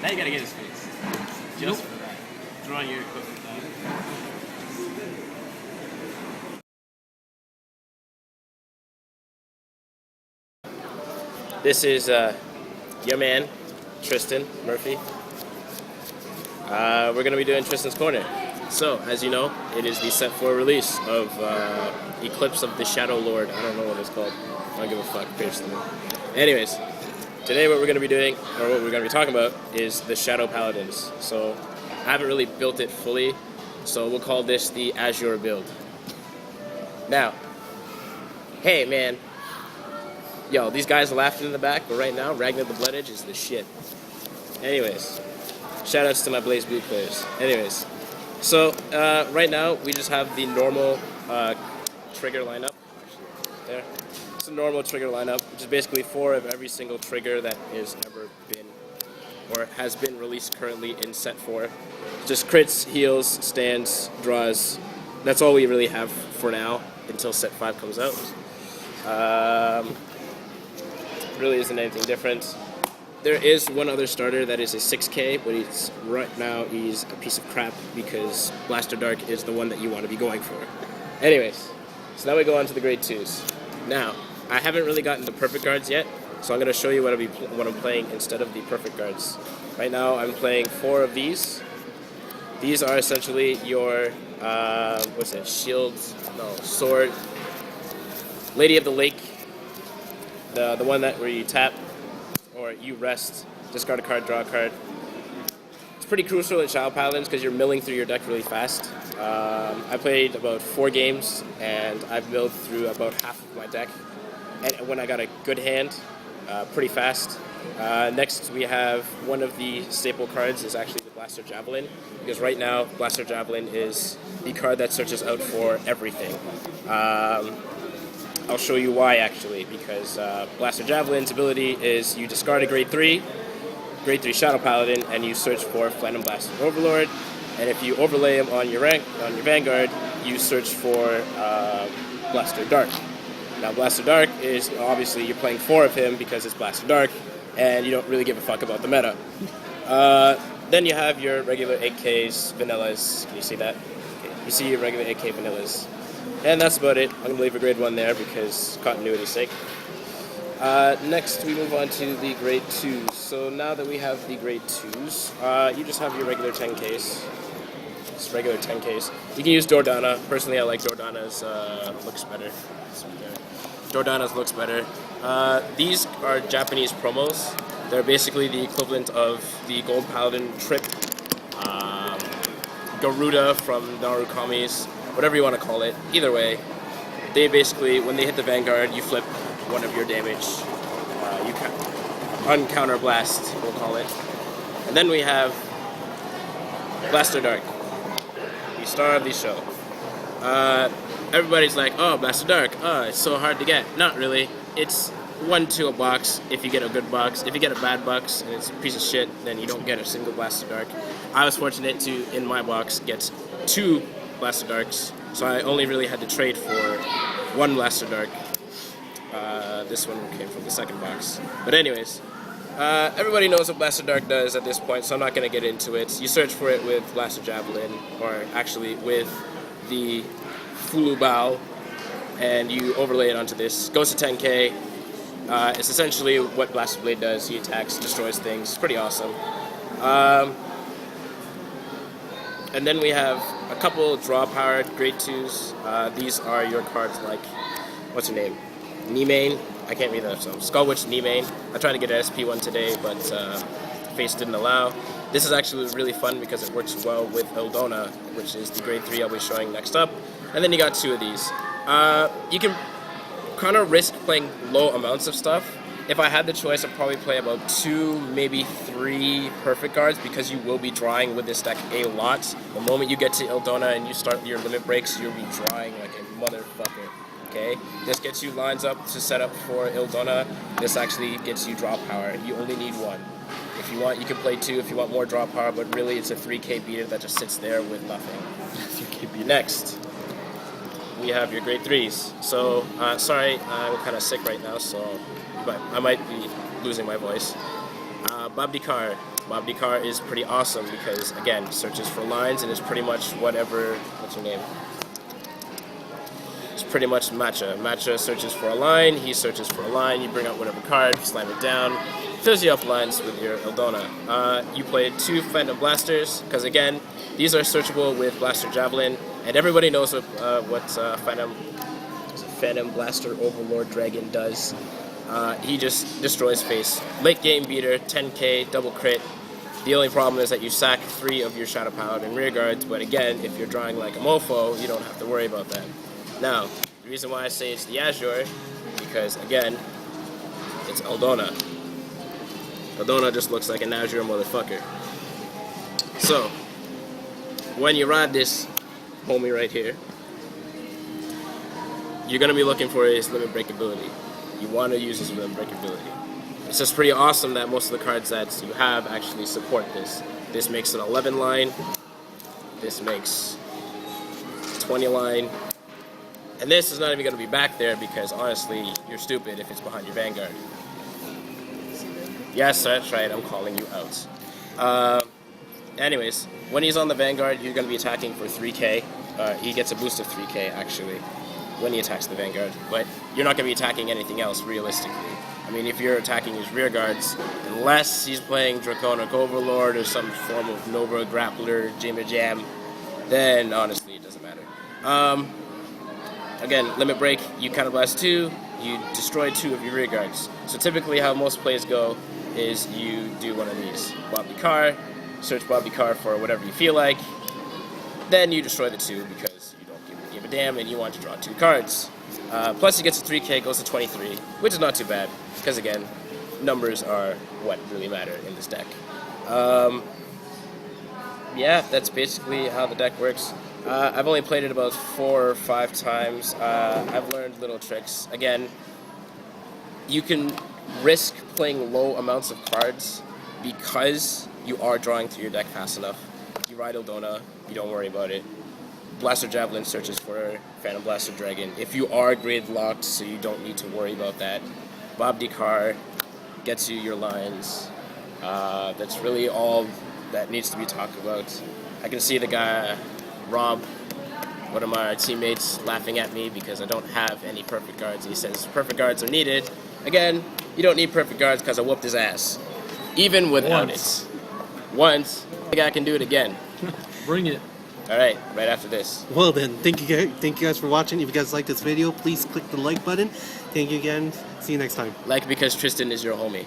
Now you gotta get his face. Just for that. Throwing your equipment down. This is your man, Tristan Murphy. We're going to be doing Tristan's Corner. So, as you know, it is the set 4 release of Eclipse of the Shadow Lord. I don't know what it's called. I don't give a fuck, personally. Anyways, today what we're going to be doing, or what we're going to be talking about, is the Shadow Paladins. So, I haven't really built it fully, so we'll call this the Azure build. Now, hey man, yo, these guys are laughing in the back, but right now, Ragnar the Blood Edge is the shit. Anyways, shoutouts to my Blaze Blue players. Anyways, so right now we just have the normal trigger lineup. There, it's a normal trigger lineup, which is basically 4 of every single trigger that has ever been, or has been released currently in set 4. Just crits, heals, stands, draws. That's all we really have for now until set 5 comes out. Really isn't anything different. There is one other starter that is a 6k, but right now he's a piece of crap because Blaster Dark is the one that you want to be going for. Anyways, so now we go on to the grade 2s. Now, I haven't really gotten the perfect guards yet, so I'm going to show you what I'm playing instead of the perfect guards. Right now I'm playing 4 of these. These are essentially your, what's that, sword, Lady of the Lake, the one where you tap, or you rest, discard a card, draw a card. It's pretty crucial in Shadow Paladins because you're milling through your deck really fast. I played about 4 games, and I've milled through about half of my deck, and when I got a good hand, pretty fast. Next we have one of the staple cards is actually the Blaster Javelin, because right now Blaster Javelin is the card that searches out for everything. I'll show you why actually, because Blaster Javelin's ability is you discard a grade 3 Shadow Paladin, and you search for Phantom Blaster Overlord, and if you overlay him on your Vanguard, you search for Blaster Dark. Now Blaster Dark is, obviously you're playing 4 of him because it's Blaster Dark, and you don't really give a fuck about the meta. Then you have your regular 8Ks, vanillas. Can you see that? Okay. You see your regular 8K vanillas. And that's about it. I'm going to leave a grade 1 there because continuity's sake. Next, we move on to the grade 2s. So now that we have the grade 2s, you just have your regular 10Ks. Just regular 10Ks. You can use Dordana. Personally, I like Dordana's looks better. Dordana's looks better. These are Japanese promos. They're basically the equivalent of the Gold Paladin Trip, Garuda from Narukami's, whatever you want to call it. Either way, they basically, when they hit the Vanguard, you flip one of your damage. You uncounter blast, we'll call it. And then we have Blaster Dark, the star of the show. Everybody's like, oh, Blaster Dark, oh, it's so hard to get. Not really. It's 1-2 a box if you get a good box. If you get a bad box and it's a piece of shit, then you don't get a single Blaster Dark. I was fortunate to, in my box, get 2 Blaster Darks, so I only really had to trade for 1 Blaster Dark. This one came from the second box. But anyways, everybody knows what Blaster Dark does at this point, so I'm not going to get into it. You search for it with Blaster Javelin, or actually with the Fulu Bao, and you overlay it onto this. Goes to 10k. It's essentially what Blaster Blade does. He attacks, destroys things. It's pretty awesome. And then we have a couple draw-powered grade 2s. These are your cards like, what's her name? Nimane? I can't read that, so Skullwitch Nimane. I tried to get an SP one today, but face didn't allow. This is actually really fun because it works well with Eldona, which is the grade 3 I'll be showing next up. And then you got 2 of these. You can kind of risk playing low amounts of stuff. If I had the choice, I'd probably play about 2, maybe 3 perfect guards, because you will be drawing with this deck a lot. The moment you get to Eldona and you start your limit breaks, you'll be drawing like a motherfucker. Okay? This gets you lines up to set up for Eldona. This actually gets you draw power. You only need 1. If you want, you can play 2 if you want more draw power, but really it's a 3k beater that just sits there with nothing. 3k beater. Next, we have your grade 3s. So, sorry, I'm kind of sick right now, so but I might be losing my voice. Bob Car. Bob Car is pretty awesome because, again, searches for lines and is pretty much whatever. What's your name? It's pretty much Matcha. Matcha searches for a line, he searches for a line, you bring out whatever card, slam it down, fills you up lines with your Eldona. You played 2 Phantom Blasters, because again, these are searchable with Blaster Javelin, and everybody knows what Phantom Blaster Overlord Dragon does. He just destroys face. Late game beater, 10k, double crit. The only problem is that you sack 3 of your Shadow Paladin rear guards, but again, if you're drawing like a mofo, you don't have to worry about that. Now, the reason why I say it's the Azure, because again, it's Eldona. Eldona just looks like an Azure motherfucker. So, when you ride this homie right here, you're going to be looking for his limit break ability. You want to use his limit break ability. It's just pretty awesome that most of the cards that you have actually support this. This makes an 11 line. This makes 20 line. And this is not even going to be back there because honestly, you're stupid if it's behind your Vanguard. Yes, that's right, I'm calling you out. Anyways, when he's on the Vanguard, you're going to be attacking for 3k. He gets a boost of 3k actually when he attacks the Vanguard. But you're not going to be attacking anything else realistically. I mean, if you're attacking his rear guards, unless he's playing Draconic Overlord or some form of Nova Grappler Jimmy Jam, then honestly it doesn't matter. Again, limit break, you counterblast 2, you destroy 2 of your rear guards. So typically how most plays go is you do one of these. Bob Car, search Bob Car for whatever you feel like, then you destroy the 2 because you don't give a damn and you want to draw 2 cards. Plus he gets a 3k, goes to 23, which is not too bad, because again, numbers are what really matter in this deck. Yeah, that's basically how the deck works. I've only played it about 4 or 5 times. I've learned little tricks. Again, you can risk playing low amounts of cards because you are drawing through your deck fast enough. You ride Eldona, you don't worry about it. Blaster Javelin searches for Phantom Blaster Dragon. If you are grid locked, so you don't need to worry about that. Bob Car gets you your lines. That's really all that needs to be talked about. I can see the guy, Rob, one of my teammates, laughing at me because I don't have any perfect guards. He says perfect guards are needed. Again, you don't need perfect guards because I whooped his ass. Even without it. Once. I think I can do it again. Bring it. Alright, right after this. Well then, thank you guys for watching. If you guys like this video, please click the like button. Thank you again. See you next time. Like because Tristan is your homie.